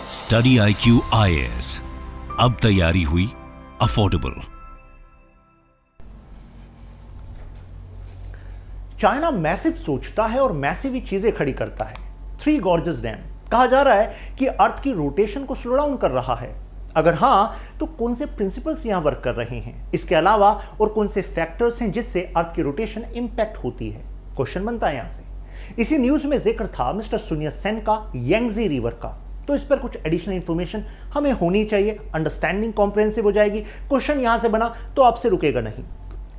Study IQ IAS, अब तैयारी हुई अफोर्डेबल। चाइना मैसिव सोचता है और मैसिव ही चीजें खड़ी करता है। थ्री गॉर्जेस डैम कहा जा रहा है कि अर्थ की रोटेशन को स्लो डाउन कर रहा है। अगर हां तो कौन से प्रिंसिपल्स यहां वर्क कर रहे हैं, इसके अलावा और कौन से फैक्टर्स हैं जिससे अर्थ की रोटेशन इंपैक्ट होती है, क्वेश्चन बनता है यहां से। इसी न्यूज में जिक्र था मिस्टर सुन यत सेन का यांगजी रिवर का, तो इस पर कुछ एडिशनल इंफॉर्मेशन हमें होनी चाहिए, अंडरस्टैंडिंग कॉम्प्रिहेंसिव हो जाएगी। क्वेश्चन यहां से बना तो आपसे रुकेगा नहीं।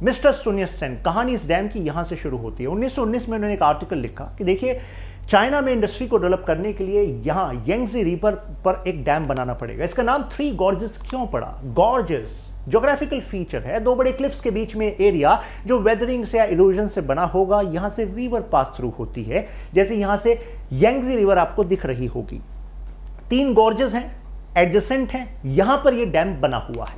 मिस्टर सुन यत सेन, कहानी इस डैम की यहां से शुरू होती है। 1919 में उन्होंने एक आर्टिकल लिखा कि देखिए चाइना में इंडस्ट्री को डेवलप करने के लिए यहां यांगजी रिवर पर एक डैम बनाना पड़ेगा। इसका नाम थ्री गॉर्जेस क्यों पड़ा? गॉर्जेस ज्योग्राफिकल फीचर है, दो बड़े क्लिफ्स के बीच में एरिया जो वेदरिंग से या इरोजन से बना होगा। यहां से रिवर पास थ्रू होती है, जैसे यहां से यांगजी रिवर आपको दिख रही होगी। तीन गॉर्जेस हैं, एडजेसेंट हैं, यहां पर यह डैम बना हुआ है।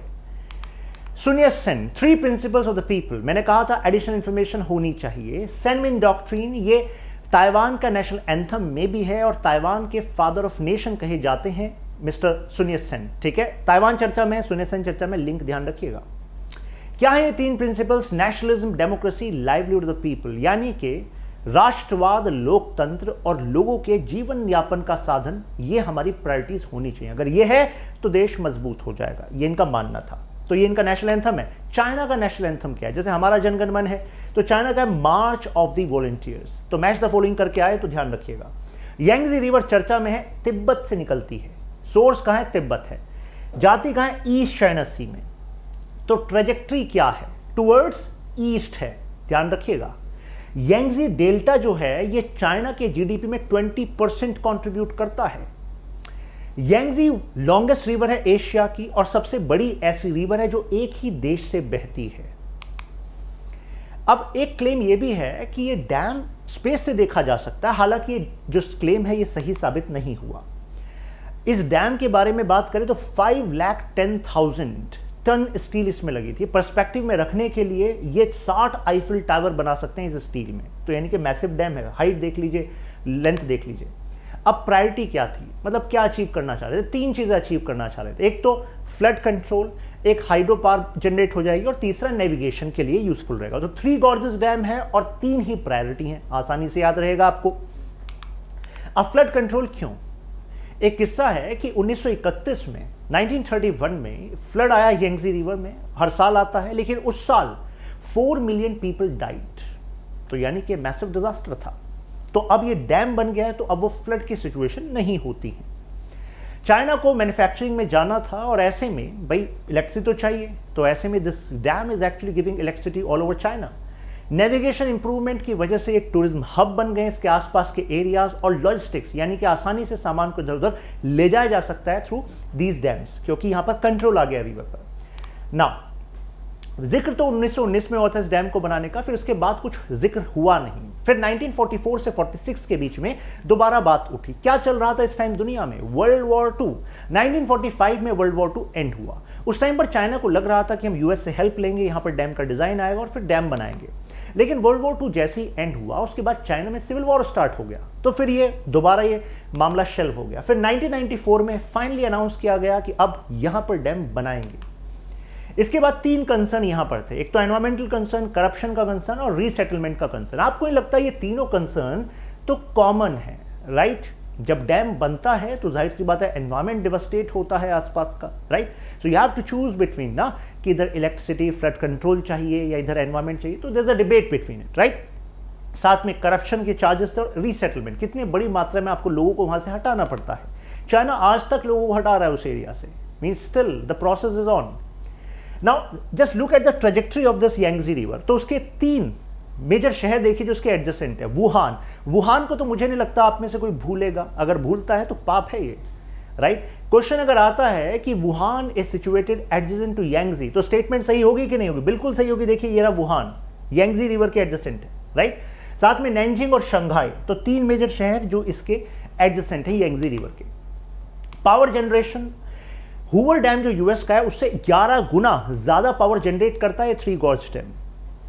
सुन यत Sen, three principles of the people, मैंने कहा था एडिशनल इंफॉर्मेशन होनी चाहिए। सेनमिन डॉक्ट्रिन, ये ताइवान का नेशनल एंथम में भी है और ताइवान के फादर ऑफ नेशन कहे जाते हैं मिस्टर सुन यत सेन। ठीक है, ताइवान चर्चा में, सुन यत सेन चर्चा में, लिंक ध्यान रखिएगा। क्या है ये तीन principles? Nationalism, democracy, livelihood of the people, यानी कि राष्ट्रवाद, लोकतंत्र और लोगों के जीवन यापन का साधन, ये हमारी प्रायोरिटीज होनी चाहिए। अगर ये है तो देश मजबूत हो जाएगा, ये इनका मानना था। तो ये इनका नेशनल एंथम है। चाइना का नेशनल एंथम क्या है? जैसे हमारा जनगण मन है, तो चाइना का मार्च ऑफ द वॉलंटियर्स। तो मैच द फॉलोइंग करके आए तो ध्यान रखिएगा। यांगजी रिवर चर्चा में है, तिब्बत से निकलती है। सोर्स कहां है? तिब्बत है। जाती कहां है? ईस्ट चाइना सी में। तो ट्रेजेक्ट्री क्या है? टुवर्ड्स ईस्ट है, ध्यान रखिएगा। यांगजी डेल्टा जो है ये चाइना के जीडीपी में 20% कंट्रीब्यूट करता है। यांगजी लॉन्गेस्ट रिवर है एशिया की और सबसे बड़ी ऐसी रिवर है जो एक ही देश से बहती है। अब एक क्लेम यह भी है कि यह डैम स्पेस से देखा जा सकता है, हालांकि जो क्लेम है यह सही साबित नहीं हुआ। इस डैम के बारे में बात करें तो 5,10,000 टन स्टील इसमें लगी थी। पर्सपेक्टिव में रखने के लिए ये 60 आईफिल टावर बना सकते हैं इस स्टील में, तो यानी कि मैसिव डैम है। हाइट देख लीजिए, लेंथ देख लीजिए। अब प्रायोरिटी क्या थी, मतलब क्या अचीव करना चाह रहे थे? तीन चीजें अचीव करना चाह रहे थे। एक तो फ्लड कंट्रोल, एक हाइड्रो पावर जनरेट हो जाएगी और तीसरा नेविगेशन के लिए यूजफुल रहेगा। तो थ्री गॉर्जेस डैम है और तीन ही प्रायोरिटी है, आसानी से याद रहेगा आपको। अब फ्लड कंट्रोल क्यों? एक किस्सा है कि 1931 में 1931 में फ्लड आया यांगजी रिवर में, हर साल आता है, लेकिन उस साल 4 मिलियन पीपल डाइड, तो यानी कि मैसिव डिजास्टर था। तो अब ये डैम बन गया है, तो अब वो फ्लड की सिचुएशन नहीं होती है। चाइना को मैन्युफैक्चरिंग में जाना था और ऐसे में भाई इलेक्ट्रिसिटी तो चाहिए, तो ऐसे में this dam is actually giving electricity all over China. Navigation improvement की वजह से एक टूरिज्म हब बन गए इसके आसपास के एरियाज, और लॉजिस्टिक्स यानी कि आसानी से सामान को इधर उधर ले जाया जा सकता है थ्रू दीज डैम्स, क्योंकि यहां पर कंट्रोल आ गया रिवर पर। नाउ जिक्र तो 1919 में हुआ था इस डैम को बनाने का, फिर उसके बाद कुछ जिक्र हुआ नहीं। फिर 1944 से 46 के बीच में दोबारा बात उठी। क्या चल रहा था इस टाइम दुनिया में? World war 2। 1945 में वर्ल्ड वॉर 2 एंड हुआ। उस टाइम पर चाइना को लग रहा था कि हम यूएस से हेल्प लेंगे, यहां पर डैम का डिजाइन आएगा और फिर डैम बनाएंगे। लेकिन वर्ल्ड वॉर 2 जैसे ही एंड हुआ, उसके बाद चाइना में सिविल वॉर स्टार्ट हो गया, तो फिर ये दोबारा ये मामला शेल्व हो गया। फिर 1994 में फाइनली अनाउंस किया गया कि अब यहां पर डैम बनाएंगे। इसके बाद तीन कंसर्न यहां पर थे, एक तो एनवायरमेंटल कंसर्न, करप्शन का कंसर्न और रीसेटलमेंट का कंसर्न। आपको नहीं लगता ये तीनों कंसर्न तो कॉमन है, राइट? जब डैम बनता है तो जाहिर सी बात है एनवायरमेंट डिवास्टेट होता है आसपास का, right? So you have to choose between ना कि इधर इलेक्ट्रिसिटी फ्लड कंट्रोल चाहिए या इधर एनवायरमेंट चाहिए, तो there is a debate between it, right? साथ में करप्शन के चार्जेस थे और रीसेटलमेंट, कितनी बड़ी मात्रा में आपको लोगों को वहां से हटाना पड़ता है। चाइना आज तक लोगों को हटा रहा है उस एरिया से, means still the process is on. Now just look at the trajectory of this Yangtze river. तो उसके तीन मेजर शहर देखिए जो उसके एडजेसेंट है। वुहान, वुहान को तो मुझे नहीं लगता आप में से कोई भूलेगा, अगर भूलता है तो पाप है ये, राइट? क्वेश्चन अगर आता है कि Wuhan is situated adjacent to Yangtze, तो स्टेटमेंट सही होगी कि नहीं होगी? बिल्कुल सही होगी। देखिए ये रहा वुहान, यांगजी रिवर के एडजेसेंट है, राइट? साथ में नैनजिंग और शंघाई, तो तीन मेजर शहर जो इसके एडजेसेंट है यांगजी रिवर के। पावर जनरेशन, हूवर डैम जो यूएस का है उससे 11 गुना ज्यादा पावर जनरेट करता है थ्री गॉर्ज डैम,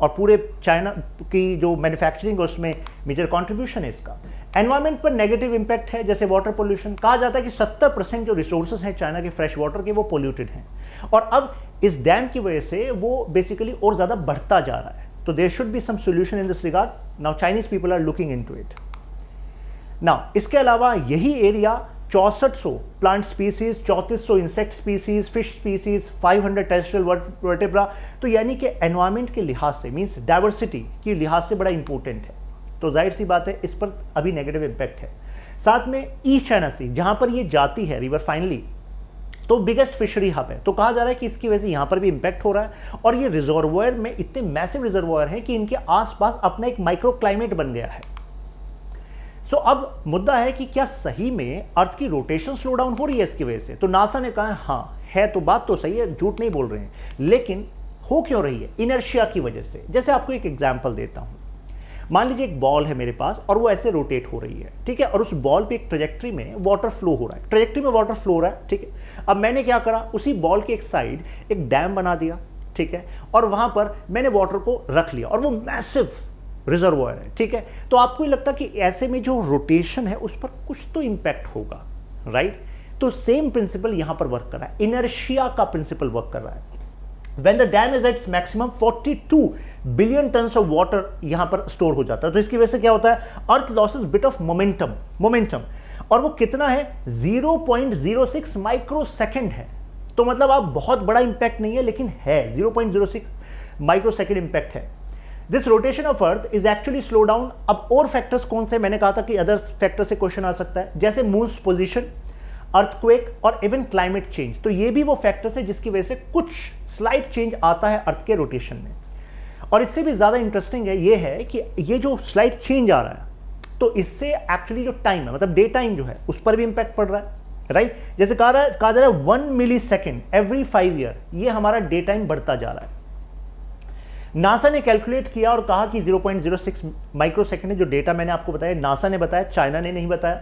और पूरे चाइना की जो मैन्युफैक्चरिंग है उसमें मेजर कंट्रीब्यूशन है इसका। एनवायरमेंट पर नेगेटिव इंपैक्ट है, जैसे वाटर पोल्यूशन। कहा जाता है कि 70% जो रिसोर्सेज हैं चाइना के फ्रेश वाटर के वो पोल्यूटेड हैं, और अब इस डैम की वजह से वो बेसिकली और ज़्यादा बढ़ता जा रहा है। तो there should be some solution in this regard. Now Chinese people are looking into it. Now इसके अलावा यही area 6400 plant species, 3400 insect species, fish species, 500 terrestrial vertebra, तो यानी कि एनवायरमेंट के लिहाज से, मींस डाइवर्सिटी के लिहाज से बड़ा इंपॉर्टेंट है। तो जाहिर सी बात है इस पर अभी नेगेटिव इंपैक्ट है। साथ में ईस्ट चाइना सी, जहां पर ये जाती है रिवर फाइनली, तो बिगेस्ट फिशरी हब है, तो कहा जा रहा है कि इसकी वजह से यहां पर भी इंपैक्ट हो रहा है। और ये रिजर्वोयर में इतने मैसिव रिजर्वोयर हैं कि इनके आसपास अपना एक माइक्रो क्लाइमेट बन गया है। सो अब मुद्दा है कि क्या सही में अर्थ की रोटेशन स्लो डाउन हो रही है इसकी वजह से? तो नासा ने कहा हाँ है, तो बात तो सही है, झूठ नहीं बोल रहे हैं, लेकिन हो क्यों रही है? इनर्शिया की वजह से। जैसे आपको एक एग्जांपल देता हूं, मान लीजिए एक बॉल है मेरे पास और वो ऐसे रोटेट हो रही है, ठीक है, और उस बॉल पे एक ट्रेजेक्ट्री में वाटर फ्लो हो रहा है, ट्रेजेक्ट्री में वाटर फ्लो हो रहा है, ठीक है। अब मैंने क्या करा, उसी बॉल के एक साइड एक डैम बना दिया, ठीक है, और वहां पर मैंने वाटर को रख लिया और वो मैसिव रिजर्वोयर है, ठीक है। तो आपको ही लगता कि ऐसे में जो रोटेशन है उस पर कुछ तो इंपैक्ट होगा, राइट? तो सेम प्रिंसिपल यहां पर वर्क कर रहा है, इनर्शिया का प्रिंसिपल वर्क कर रहा है। When the dam is at its maximum, 42 billion tons of water यहां पर स्टोर हो जाता है। तो इसकी वजह से क्या होता है, अर्थ लॉसेस बिट ऑफ मोमेंटम, और वो कितना है, 0.06 माइक्रो सेकेंड है। तो मतलब आप बहुत बड़ा इंपैक्ट नहीं है, लेकिन है 0.06 माइक्रो सेकेंड इंपैक्ट है। This rotation of earth is actually slow down. अब और फैक्टर्स कौन से, मैंने कहा था कि अदर फैक्टर से क्वेश्चन आ सकता है, जैसे मून्स पोजीशन, अर्थक्वेक और इवन क्लाइमेट चेंज। तो ये भी वो फैक्टर्स है जिसकी वजह से कुछ स्लाइट चेंज आता है अर्थ के रोटेशन में। और इससे भी ज्यादा इंटरेस्टिंग है ये है कि ये जो स्लाइट चेंज आ रहा है, तो इससे एक्चुअली जो टाइम है, मतलब डे टाइम जो है, उस पर भी इंपैक्ट पड़ रहा है, राइट? जैसे कहा जा रहा है 1 मिली सेकेंड एवरी 5 ईयर, ये हमारा डे टाइम बढ़ता जा रहा है। नासा ने कैलकुलेट किया और कहा कि 0.06 माइक्रो सेकेंड है। जो डेटा मैंने आपको बताया नासा ने बताया, चाइना ने नहीं बताया।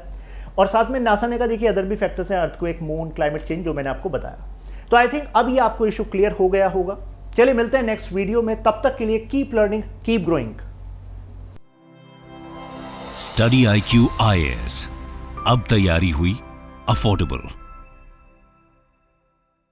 और साथ में नासा ने कहा देखिए अदर भी फैक्टर्स हैं, अर्थक्वेक, मून, क्लाइमेट चेंज, जो मैंने आपको बताया। तो आई थिंक अब ये आपको इशू क्लियर हो गया होगा। चलिए मिलते हैं नेक्स्ट वीडियो में, तब तक के लिए keep learning, keep growing. Study IQ IAS, अब तैयारी हुई अफोर्डेबल।